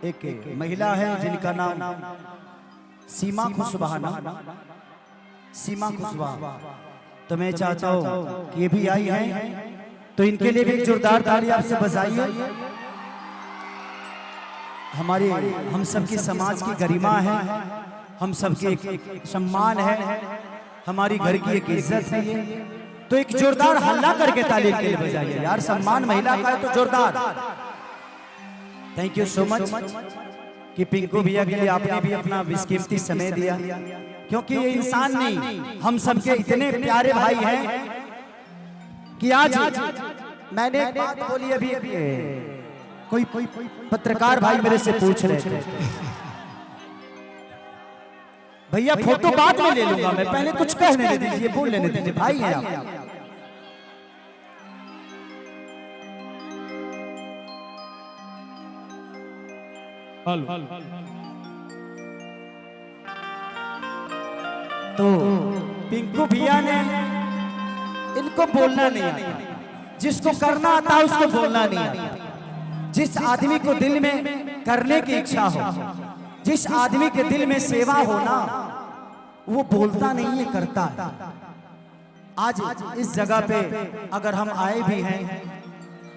एक महिला है जिनका नाम सीमा खुशवाहा नाम सीमा खुशवाहा। तो मैं चाहता हूँ कि ये भी आई हैं, तो इनके लिए भी एक जोरदार ताली आपसे बजाइए। हमारी हम सबकी समाज की गरिमा है, हम सबके एक सम्मान है, हमारी घर की एक इज्जत है ये। तो एक जोरदार हल्ला करके ताली के लिए बजाइए यार, सम्मान महिला का है तो जोरदार। थैंक यू सो मच कि पिंकू भैया के लिए आपने भी अपना बेशकीमती समय दिया, क्योंकि ये इंसान नहीं, हम सबके इतने प्यारे भाई हैं कि आज मैंने एक बात बोली। अभी कोई पत्रकार भाई मेरे से पूछ रहे थे, भैया फोटो बाद में ले लूंगा मैं, पहले कुछ कहने दीजिए, बोल लेने दीजिए, भाई हैं आप। तो पिंकू भैया ने इनको बोलना नहीं आता, जिसको करना आता है उसको बोलना नहीं आता। जिस आदमी को दिल में करने की इच्छा हो, जिस आदमी के दिल में सेवा हो ना, वो बोलता नहीं है, करता है। आज इस जगह पे अगर हम आए भी हैं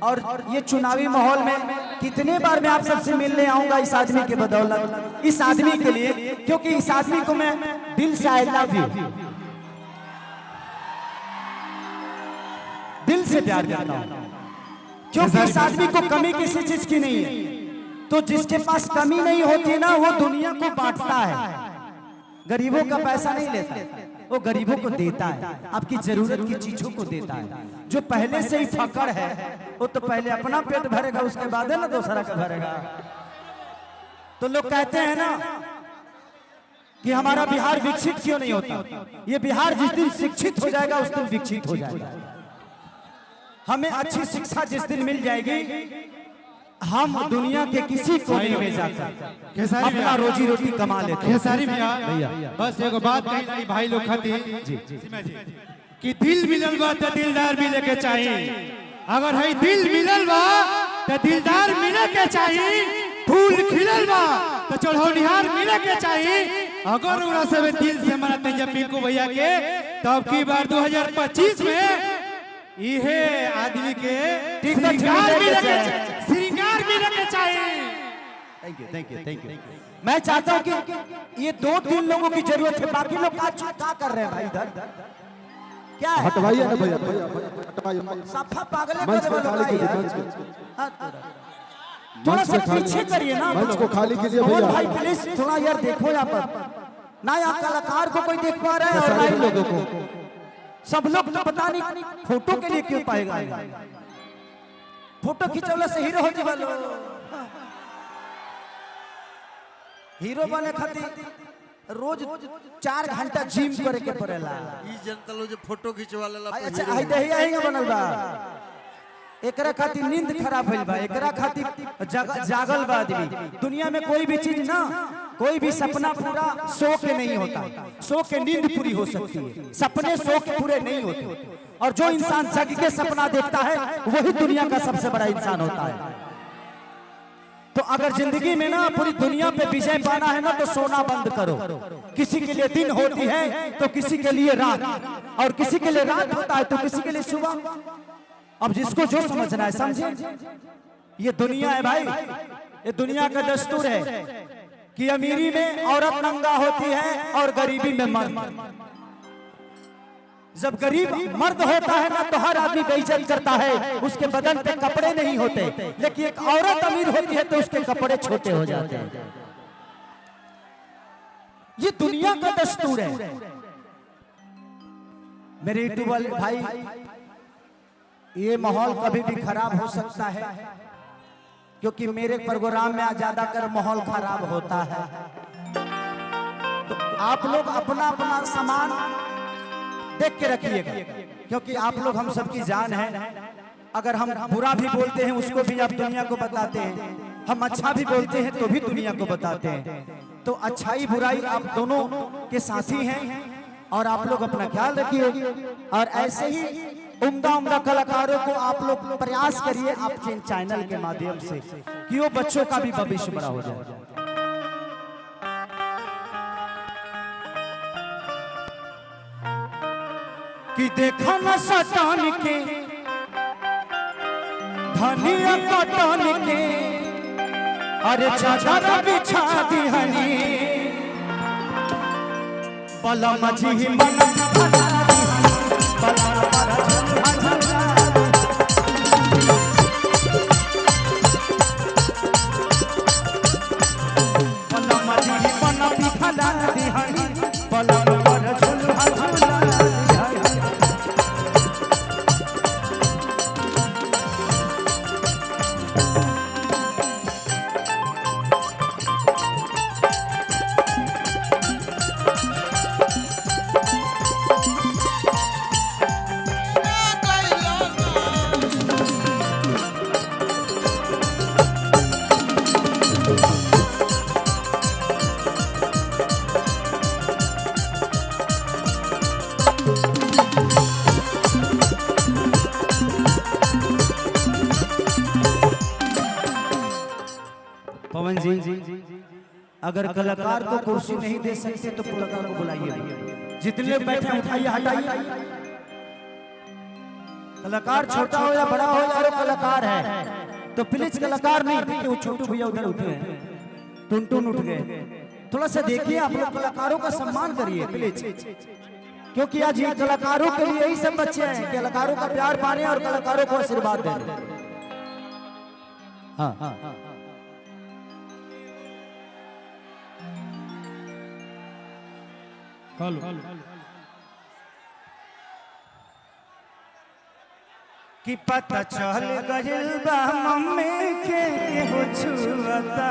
और ये चुनावी माहौल में कितने बार मैं आप सबसे मिलने आऊंगा इस आदमी के बदौलत, इस आदमी के लिए, क्योंकि इस आदमी को मैं दिल से आई लव यू, दिल से प्यार करता हूं, क्योंकि इस आदमी को कमी किसी चीज की नहीं है। तो जिसके पास कमी नहीं होती ना, वो दुनिया को बांटता है, गरीबों का पैसा नहीं लेता, वो गरीबों को देता है, आपकी जरूरत की चीजों को देता है। जो पहले से ही फकड़ है वो तो पहले अपना पेट भरेगा, उसके बाद है ना दूसरा का भरेगा। तो लोग कहते हैं ना कि हमारा बिहार विकसित क्यों नहीं होता, ये बिहार जिस दिन शिक्षित हो जाएगा उस दिन विकसित हो जाएगा। हमें अच्छी शिक्षा जिस दिन मिल जाएगी, हम दुनिया के किसी कोने में जाकर अपना रोजी रोटी कमा लेते हैं। खेसारी भैया बस एगो बात कही नहीं भाई लोग खातिर कि दिल मिलल बा तो दिलदार मिले के चाहिए। अगर है दिल मिलल बा तो दिलदार मिले के चाहिए, फूल खिलल बा तो चढ़ौनिहार मिले के चाहिए। अगर उरा सब दिल से मनाते हैं पिंकू भैया के, तब की बार 2025 में इहे आदमी के श्रृंगार मिले के चाहिए। Thank you. मैं चाहता हूं कि ये 2-3 लोगों की जरूरत है, बाकी लोग क्या कर रहे हैं भाई इधर, क्या है? हटवाइए ना भैया, हटवाइए। सफा पागल थोड़ा सा पीछे करिए ना, मंच को खाली कीजिए भैया। भाई प्लीज थोड़ा यार देखो यहाँ पर, ना यहाँ कलाकार को कोई देख पा रहा है और ना ही लोगों को। सब लोग तो पता नहीं फोटो के लिए क्यों पाएगा, फोटो खिंचवला से हीरो हो जीवालो, हीरो बने खातिर रोज 4 घंटा जिम करे के पड़ेला। ई जनता लोग जो फोटो खिंचवाला अच्छा आई दहिया ही बनल बा, एकरा खातिर नींद खराब भइल बा, एकरा खातिर जागल बा आदमी। दुनिया में कोई भी चीज ना, कोई भी सपना पूरा सो के नहीं होता, सो के नींद पूरी हो सकती है, सपने सो के पूरे नहीं होते। और जो इंसान जग के सपना देखता है वही दुनिया का सबसे बड़ा इंसान होता है। तो अगर जिंदगी में ना पूरी दुनिया पे विजय पाना है ना, तो सोना बंद करो। किसी के लिए दिन होती है तो किसी के लिए रात, और किसी के लिए रात होता है तो किसी के लिए सुबह। अब जिसको जो समझना है समझे, ये दुनिया है भाई, ये दुनिया का दस्तूर है कि अमीरी में औरत नंगा होती है और गरीबी में मर्द। जब गरीब मर्द होता है ना तो हर आदमी बेइज्जत करता है, उसके बदन पे कपड़े नहीं होते, लेकिन एक औरत अमीर होती है तो उसके कपड़े छोटे हो जाते हैं। ये दुनिया का दस्तूर है। मेरे यूट्यूब वाले भाई, ये माहौल कभी भी खराब हो सकता है, क्योंकि मेरे प्रोग्राम में ज्यादातर माहौल खराब होता है। तो आप लोग अपना अपना सामान देख के रखिएगा, क्योंकि आप लोग हम सबकी जान है। अगर हम बुरा भी बोलते हैं उसको भी आप दुनिया को बताते हैं, हम अच्छा भी बोलते हैं तो भी दुनिया को बताते हैं। तो अच्छाई बुराई आप दोनों के साथी हैं, और आप लोग अपना ख्याल रखिए। और ऐसे ही उम्दा उम्दा कलाकारों को आप लोग प्रयास करिए आपके चैनल के माध्यम से कि वो बच्चों का भी भविष्य बड़ा हो जाए। कि देखो न सतान के धनिया कटन के अरे चादर बिछा दिहनी पला मझी मन पवन जी, अगर कलाकार को कुर्सी नहीं दे सकते तो कलाकार को बुलाइए। जितने लोग बैठे हैं उठाइए, हटाइए। कलाकार छोटा हो या बड़ा हो यार कलाकार है, तो प्लीज कलाकार नहीं देखिए वो छोटू भैया उधर उठे हैं, टुनटुन उठ गए, थोड़ा सा देखिए आप लोग कलाकारों का सम्मान करिए प्लीज, क्योंकि आज ये कलाकारों के लिए यही सब बच्चे हैं, कलाकारों का प्यार पाने और कलाकारों को आशीर्वाद देने। हाँ कि पता चल गइल बा मम्मी के हो छुअता